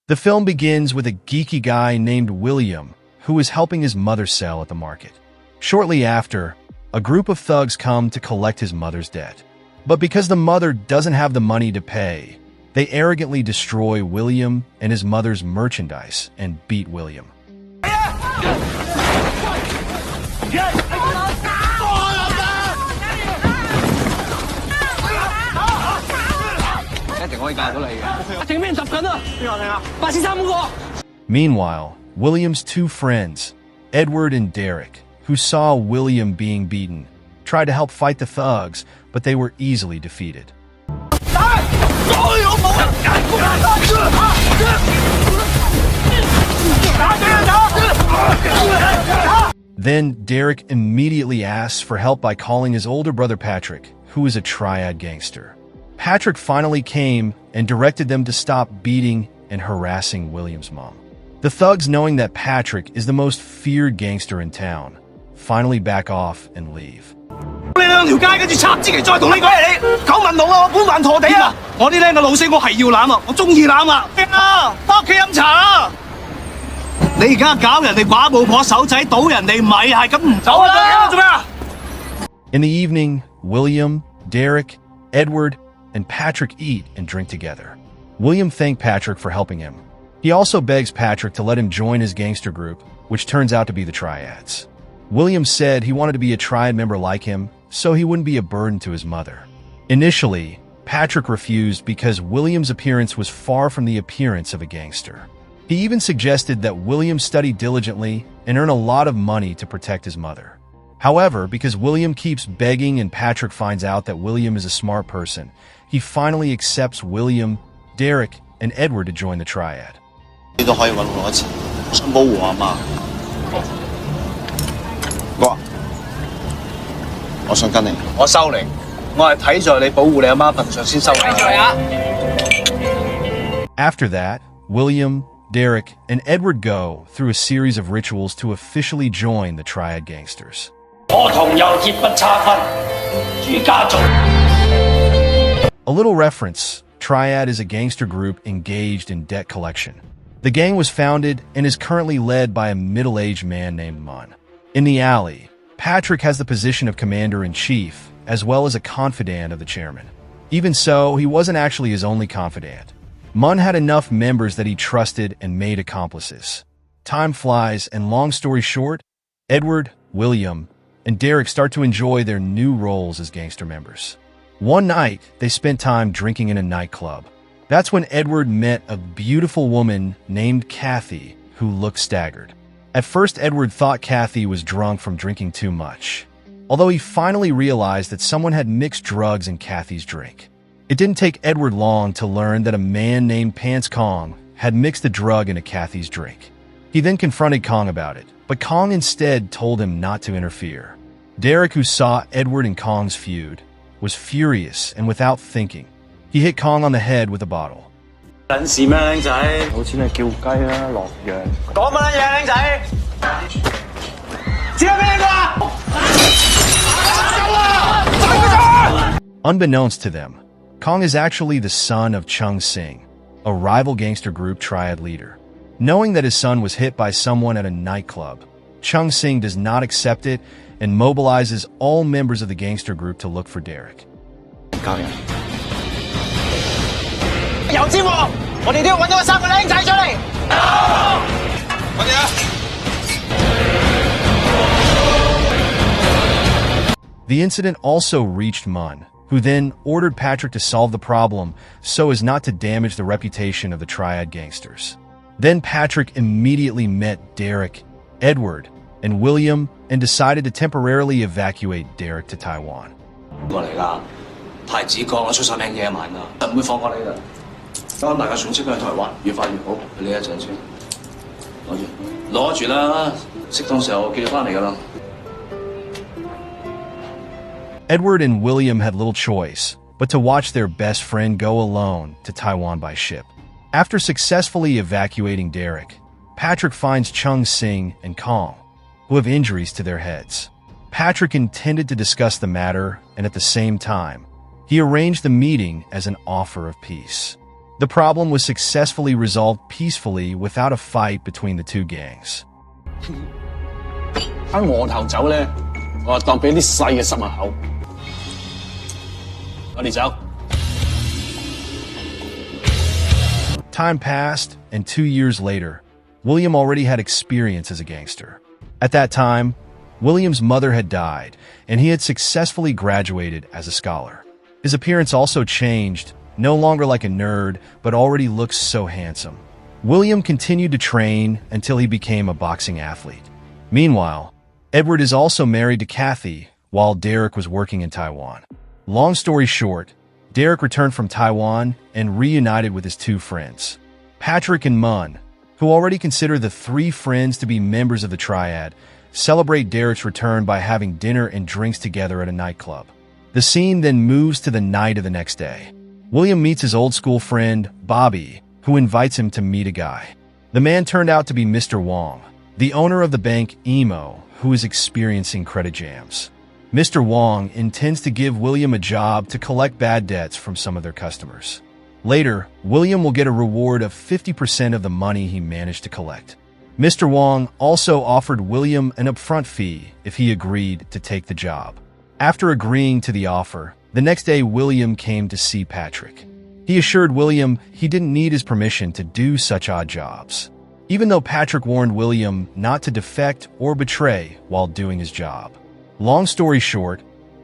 The film begins with a geeky guy named William, who is helping his mother sell at the market. Shortly after, a group of thugs come to collect his mother's debt. But because the mother doesn't have the money to pay, they arrogantly destroy William and his mother's merchandise and beat William. Meanwhile, William's two friends, Edward and Derek, who saw William being beaten, tried to help fight the thugs, but they were easily defeated. Then Derek immediately asks for help by calling his older brother Patrick, who is a Triad gangster. Patrick finally came and directed them to stop beating and harassing William's mom. The thugs, knowing that Patrick is the most feared gangster in town, finally back off and leave. In the evening, William, Derek, Edward, and Patrick eat and drink together. William thanked Patrick for helping him. He also begs Patrick to let him join his gangster group, which turns out to be the Triads. William said he wanted to be a Triad member like him, so he wouldn't be a burden to his mother. Initially, Patrick refused because William's appearance was far from the appearance of a gangster. He even suggested that William study diligently and earn a lot of money to protect his mother. However, because William keeps begging and Patrick finds out that William is a smart person, he finally accepts William, Derek, and Edward to join the Triad. After that, William, Derek, and Edward go through a series of rituals to officially join the Triad gangsters. A little reference, Triad is a gangster group engaged in debt collection. The gang was founded and is currently led by a middle-aged man named Mun. In the alley, Patrick has the position of commander-in-chief, as well as a confidant of the chairman. Even so, he wasn't actually his only confidant. Mun had enough members that he trusted and made accomplices. Time flies, and long story short, Edward, William, and Derek start to enjoy their new roles as gangster members. One night, they spent time drinking in a nightclub. That's when Edward met a beautiful woman named Kathy, who looked staggered. At first, Edward thought Kathy was drunk from drinking too much, although he finally realized that someone had mixed drugs in Kathy's drink. It didn't take Edward long to learn that a man named Pants Kong had mixed a drug into Kathy's drink. He then confronted Kong about it, but Kong instead told him not to interfere. Derek, who saw Edward and Kong's feud, was furious, and without thinking, he hit Kong on the head with a bottle. Unbeknownst to them, Kong is actually the son of Chung Sing, a rival gangster group Triad leader. Knowing that his son was hit by someone at a nightclub, Chung Sing does not accept it and mobilizes all members of the gangster group to look for Derek. The incident also reached Mun, who then ordered Patrick to solve the problem so as not to damage the reputation of the Triad gangsters. Then Patrick immediately met Derek, Edward, and William and decided to temporarily evacuate Derek to Taiwan. Edward and William had little choice but to watch their best friend go alone to Taiwan by ship. After successfully evacuating Derek, Patrick finds Chung Sing and Kong, who have injuries to their heads. Patrick intended to discuss the matter, and at the same time, he arranged the meeting as an offer of peace. The problem was successfully resolved peacefully without a fight between the two gangs. 喺我頭走咧，我當俾啲細嘅塞入口。我哋走。Time passed, and 2 years later, William already had experience as a gangster. At that time, William's mother had died, and he had successfully graduated as a scholar. His appearance also changed, no longer like a nerd, but already looks so handsome. William continued to train until he became a boxing athlete. Meanwhile, Edward is also married to Kathy, while Derek was working in Taiwan. Long story short, Derek returned from Taiwan and reunited with his two friends, Patrick and Mun, who already consider the three friends to be members of the Triad, celebrate Derek's return by having dinner and drinks together at a nightclub. The scene then moves to the night of the next day. William meets his old school friend, Bobby, who invites him to meet a guy. The man turned out to be Mr. Wong, the owner of the bank Emo, who is experiencing credit jams. Mr. Wong intends to give William a job to collect bad debts from some of their customers. Later, William will get a reward of 50% of the money he managed to collect. Mr. Wong also offered William an upfront fee if he agreed to take the job. After agreeing to the offer, the next day William came to see Patrick. He assured William he didn't need his permission to do such odd jobs, even though Patrick warned William not to defect or betray while doing his job. Long story short,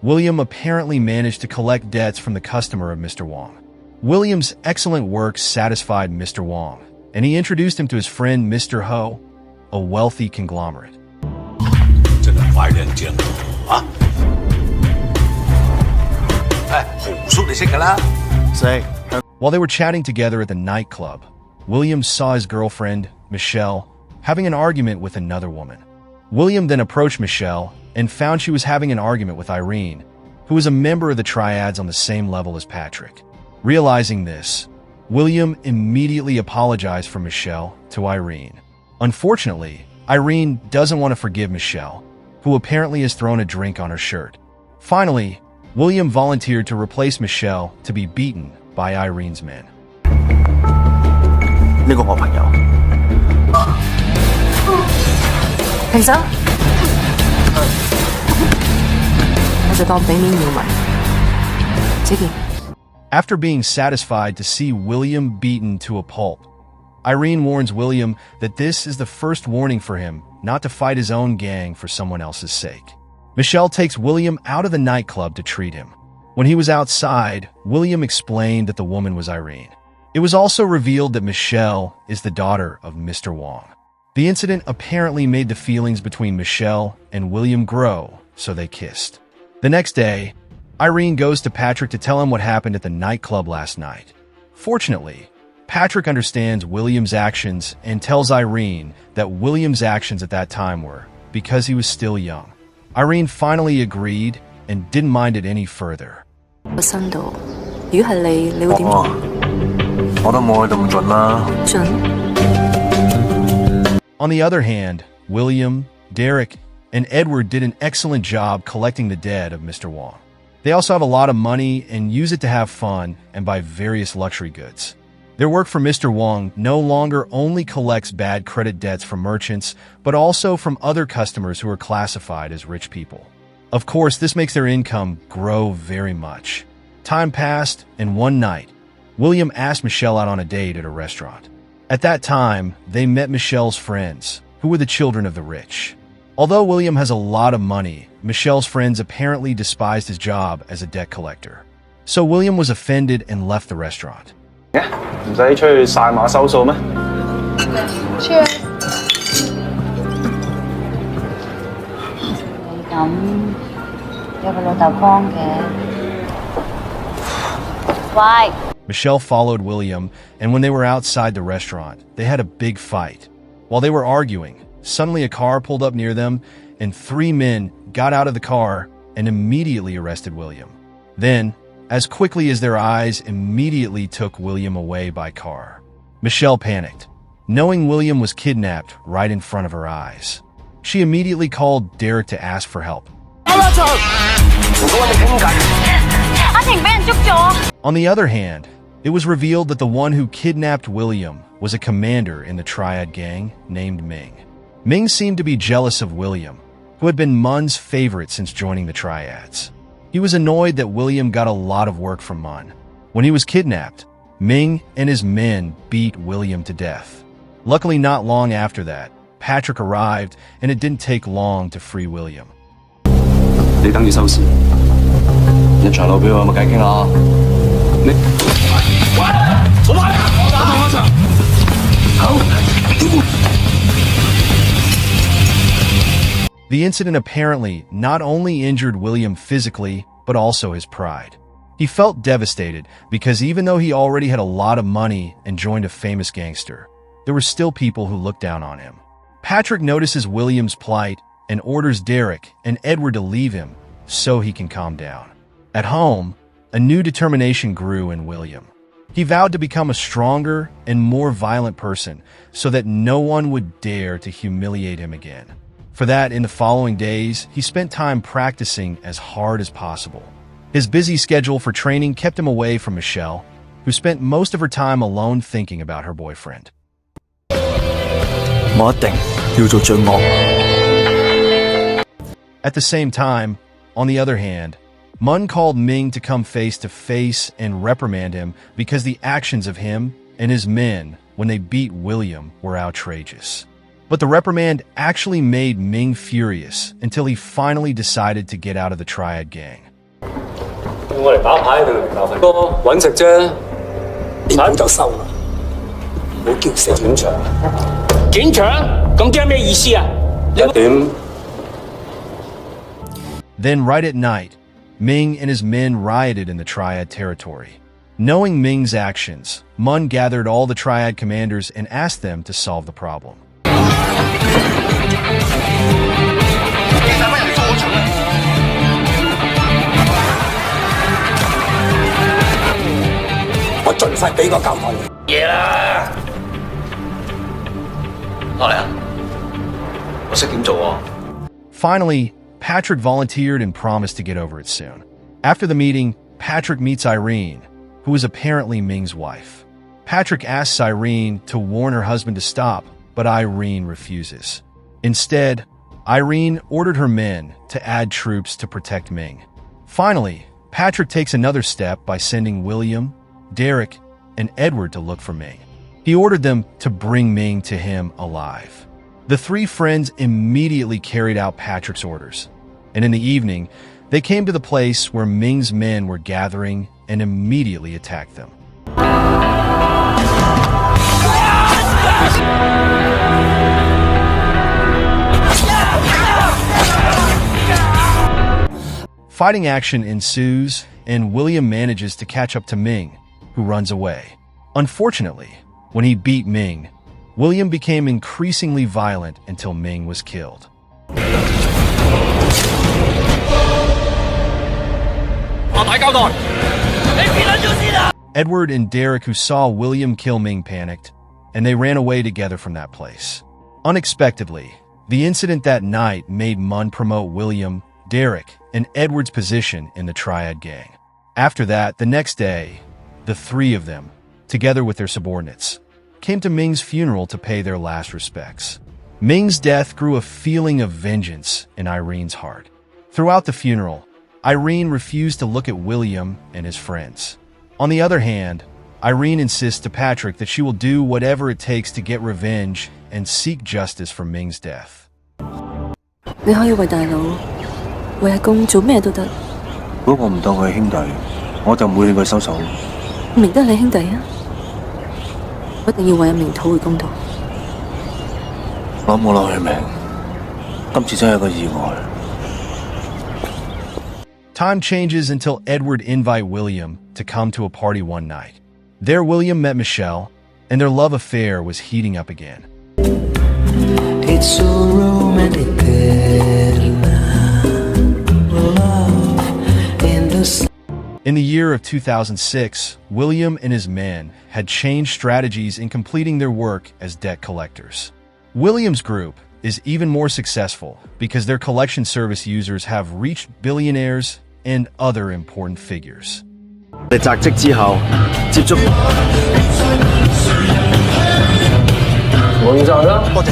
William apparently managed to collect debts from the customer of Mr. Wong. William's excellent work satisfied Mr. Wong, and he introduced him to his friend Mr. Ho, a wealthy conglomerate. While they were chatting together at the nightclub, William saw his girlfriend, Michelle, having an argument with another woman. William then approached Michelle and found she was having an argument with Irene, who was a member of the Triads on the same level as Patrick. Realizing this, William immediately apologized for Michelle to Irene. Unfortunately, Irene doesn't want to forgive Michelle, who apparently has thrown a drink on her shirt. Finally, William volunteered to replace Michelle to be beaten by Irene's men. 呢個我朋友。停手！我就當俾面要問。這件。 After being satisfied to see William beaten to a pulp, Irene warns William that this is the first warning for him not to fight his own gang for someone else's sake. Michelle takes William out of the nightclub to treat him. When he was outside, William explained that the woman was Irene. It was also revealed that Michelle is the daughter of Mr. Wong. The incident apparently made the feelings between Michelle and William grow, so they kissed. The next day, Irene goes to Patrick to tell him what happened at the nightclub last night. Fortunately, Patrick understands William's actions and tells Irene that William's actions at that time were because he was still young. Irene finally agreed and didn't mind it any further. 個身度，如果係你，你會點做？我都冇去到咁盡啦。盡。On the other hand, William, Derek, and Edward did an excellent job collecting the debt of Mr. Wong. They also have a lot of money and use it to have fun and buy various luxury goods. Their work for Mr. Wong no longer only collects bad credit debts from merchants, but also from other customers who are classified as rich people. Of course, this makes their income grow very much. Time passed, and one night, William asked Michelle out on a date at a restaurant. At that time, they met Michelle's friends, who were the children of the rich. Although William has a lot of money, Michelle's friends apparently despised his job as a debt collector. So William was offended and left the restaurant. 唔使出去晒馬收數咩 ？Cheers。你咁有個老豆幫嘅。喂。 Michelle followed William, and when they were outside the restaurant, they had a big fight. While they were arguing, suddenly a car pulled up near them, and 3 men got out of the car and immediately arrested William. Then, as quickly as their eyes immediately took William away by car. Michelle panicked, knowing William was kidnapped right in front of her eyes. She immediately called Derek to ask for help. On the other hand, It was revealed that the one who kidnapped William was a commander in the Triad gang named Ming. Ming seemed to be jealous of William, who had been Mun's favorite since joining the Triads. He was annoyed that William got a lot of work from Mun. When he was kidnapped, Ming and his men beat William to death. Luckily, not long after that, Patrick arrived, and it didn't take long to free William. 你等住收視。入場路表有冇計傾啊？你喂，我買啦！我場。好。The incident apparently not only injured William physically, but also his pride. He felt devastated because even though he already had a lot of money and joined a famous gangster, there were still people who looked down on him. Patrick notices William's plight and orders Derek and Edward to leave him so he can calm down. At home, a new determination grew in William. He vowed to become a stronger and more violent person so that no one would dare to humiliate him again. For that, in the following days, he spent time practicing as hard as possible. His busy schedule for training kept him away from Michelle, who spent most of her time alone thinking about her boyfriend. 我一定要做最惡。 At the same time, on the other hand, Mun called Ming to come face to face and reprimand him because the actions of him and his men when they beat William were outrageous. But the reprimand actually made Ming furious until he finally decided to get out of the Triad gang. 我嚟打牌定嚟教訓？哥揾食啫，你估就收啦，唔好叫死警長。警長咁驚咩意思啊？一點。Then right at night, Ming and his men rioted in the Triad territory. Knowing Ming's actions, Mun gathered all the Triad commanders and asked them to solve the problem. 我盡快俾個教訓你。嘢啦，落嚟啊！我識點做喎。Finally, Patrick volunteered and promised to get over it soon. After the meeting, Patrick meets Irene, who is apparently Ming's wife. Patrick asks Irene to warn her husband to stop, but Irene refuses. Instead, Irene ordered her men to add troops to protect Ming. Finally, Patrick takes another step by sending William, Derek, and Edward to look for Ming. He ordered them to bring Ming to him alive. The three friends immediately carried out Patrick's orders, and in the evening, they came to the place where Ming's men were gathering and immediately attacked them. Fighting action ensues, and William manages to catch up to Ming, who runs away. Unfortunately, when he beat Ming, William became increasingly violent until Ming was killed. Edward and Derek, who saw William kill Ming, panicked, and they ran away together from that place. Unexpectedly, the incident that night made Mun promote William, Derek, and Edward's position in the Triad gang. After that, the next day, the three of them, together with their subordinates, came to Ming's funeral to pay their last respects. Ming's death grew a feeling of vengeance in Irene's heart. Throughout the funeral, Irene refused to look at William and his friends. On the other hand, Irene insists to Patrick that she will do whatever it takes to get revenge and seek justice for Ming's death. 你可以為大佬、為阿公做咩都得。如果我唔當佢係兄弟，我就唔會令佢收手。明得你兄弟啊！我一定要為阿明討回公道。我冇攞佢命，今次真係一個意外。Time changes until Edward invited William to come to a party one night. There, William met Michelle, and their love affair was heating up again. It's so romantic In the year of 2006, William and his men had changed strategies in completing their work as debt collectors. William's group is even more successful because their collection service users have reached billionaires and other important figures. 你擲職之後接觸，我要賺啦！多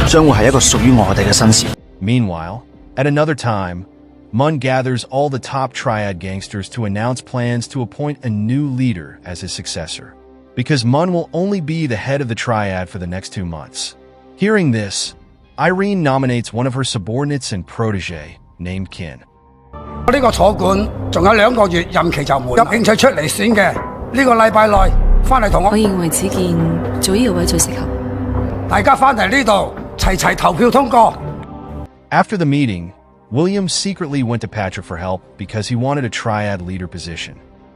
謝，將會係一個屬於我哋嘅新事。 Meanwhile, at another time, Mun gathers all the top Triad gangsters to announce plans to appoint a new leader as his successor, because Mun will only be the head of the Triad for the next 2 months. Hearing this, Irene nominates one of her subordinates and protege named Kin. 我呢個坐館仲有2個月任期就滿，有興趣出嚟選嘅呢個禮拜內翻嚟同我。我認為子健做呢個位最適合。大家翻嚟呢度齊齊投票通過。After the meeting, William secretly went to Patrick for help because he wanted a Triad leader position.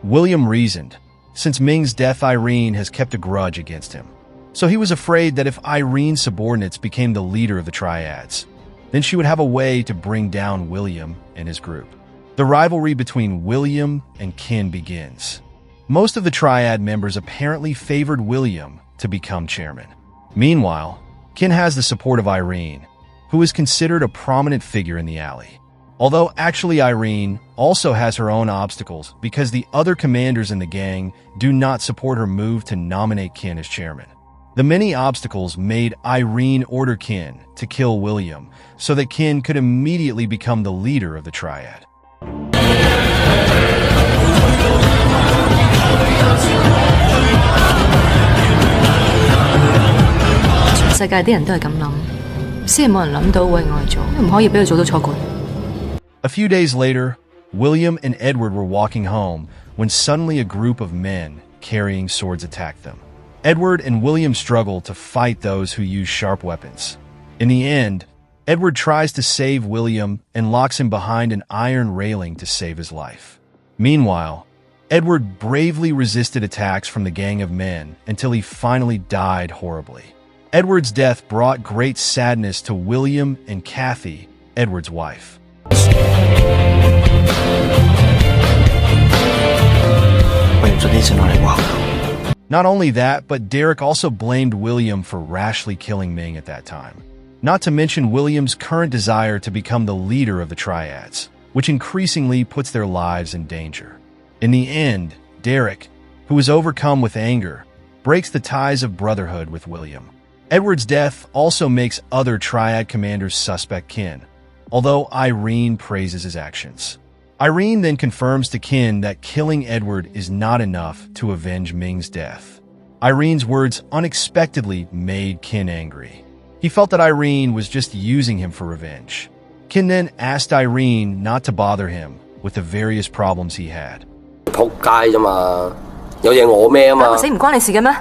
William reasoned, since Ming's death, Irene has kept a grudge against him. So he was afraid that if Irene's subordinates became the leader of the Triads, then she would have a way to bring down William and his group. The rivalry between William and Kin begins. Most of the Triad members apparently favored William to become chairman. Meanwhile, Kin has the support of Irene, who is considered a prominent figure in the alley. Although actually Irene also has her own obstacles because the other commanders in the gang do not support her move to nominate Kin as chairman. The many obstacles made Irene order Kin to kill William so that Kin could immediately become the leader of the Triad. 世界啲人都係咁諗，先係冇人諗到為愛做，唔可以俾佢做到坐館。A few days later, William and Edward were walking home when suddenly a group of men carrying swords attacked them. Edward and William struggle to fight those who use sharp weapons. In the end, Edward tries to save William and locks him behind an iron railing to save his life. Meanwhile, Edward bravely resisted attacks from the gang of men until he finally died horribly. Edward's death brought great sadness to William and Kathy, Edward's wife. Not only that, but Derek also blamed William for rashly killing Ming at that time. Not to mention William's current desire to become the leader of the Triads, which increasingly puts their lives in danger. In the end, Derek, who is overcome with anger, breaks the ties of brotherhood with William. Edward's death also makes other Triad commanders suspect Kin, although Irene praises his actions. Irene then confirms to Kin that killing Edward is not enough to avenge Ming's death. Irene's words unexpectedly made Kin angry. He felt that Irene was just using him for revenge. Kin then asked Irene not to bother him with the various problems he had. 仆街啫嘛，有嘢我孭啊嘛。死唔關你事嘅咩？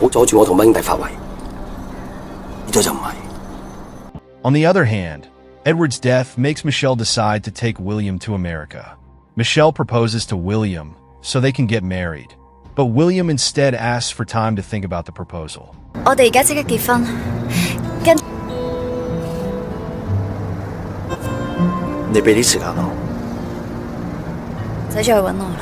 好阻住我同乜兄弟發圍，呢度就唔係。On the other hand, Edward's death makes Michelle decide to take William to America. Michelle proposes to William so they can get married, but William instead asks for time to think about the proposal. 我哋而家即刻結婚，跟你俾啲時間我，唔使再揾我啦。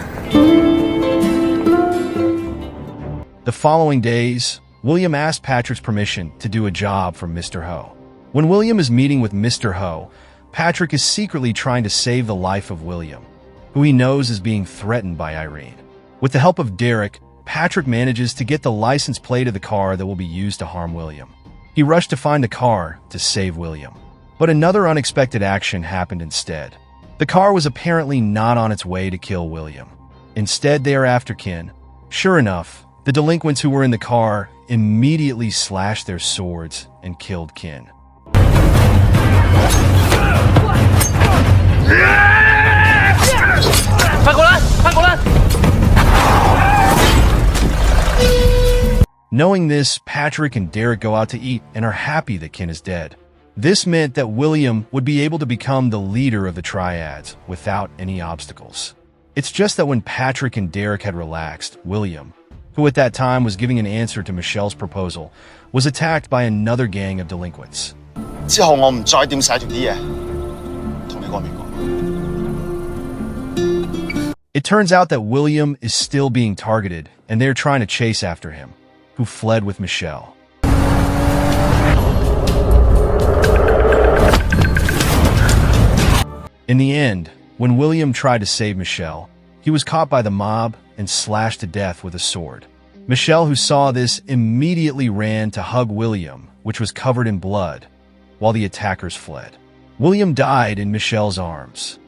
The following days, William asked Patrick's permission to do a job for Mr. Ho. When William is meeting with Mr. Ho, Patrick is secretly trying to save the life of William, who he knows is being threatened by Irene. With the help of Derek, Patrick manages to get the license plate of the car that will be used to harm William. He rushed to find the car to save William. But another unexpected action happened instead. The car was apparently not on its way to kill William. Instead, they are after Kin. Sure enough, the delinquents who were in the car immediately slashed their swords and killed Kin. Knowing this, Patrick and Derek go out to eat and are happy that Kin is dead. This meant that William would be able to become the leader of the Triads without any obstacles. It's just that when Patrick and Derek had relaxed, William, who at that time was giving an answer to Michelle's proposal, was attacked by another gang of delinquents. 之後我唔再掂晒條啲嘢，同你講明講。It turns out that William is still being targeted, and they're trying to chase after him, who fled with Michelle. In the end, when William tried to save Michelle, he was caught by the mob and slashed to death with a sword. Michelle, who saw this, immediately ran to hug William, which was covered in blood, while the attackers fled. William died in Michelle's arms.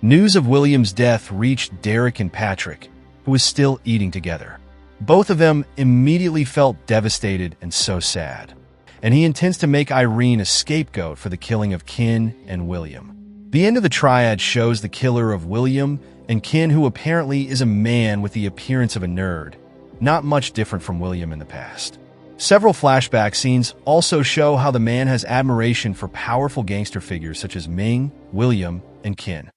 News of William's death reached Derek and Patrick, who was still eating together. Both of them immediately felt devastated and so sad, and he intends to make Irene a scapegoat for the killing of Ken and William. The end of the Triad shows the killer of William and Ken, who apparently is a man with the appearance of a nerd, not much different from William in the past. Several flashback scenes also show how the man has admiration for powerful gangster figures such as Ming, William, and Ken.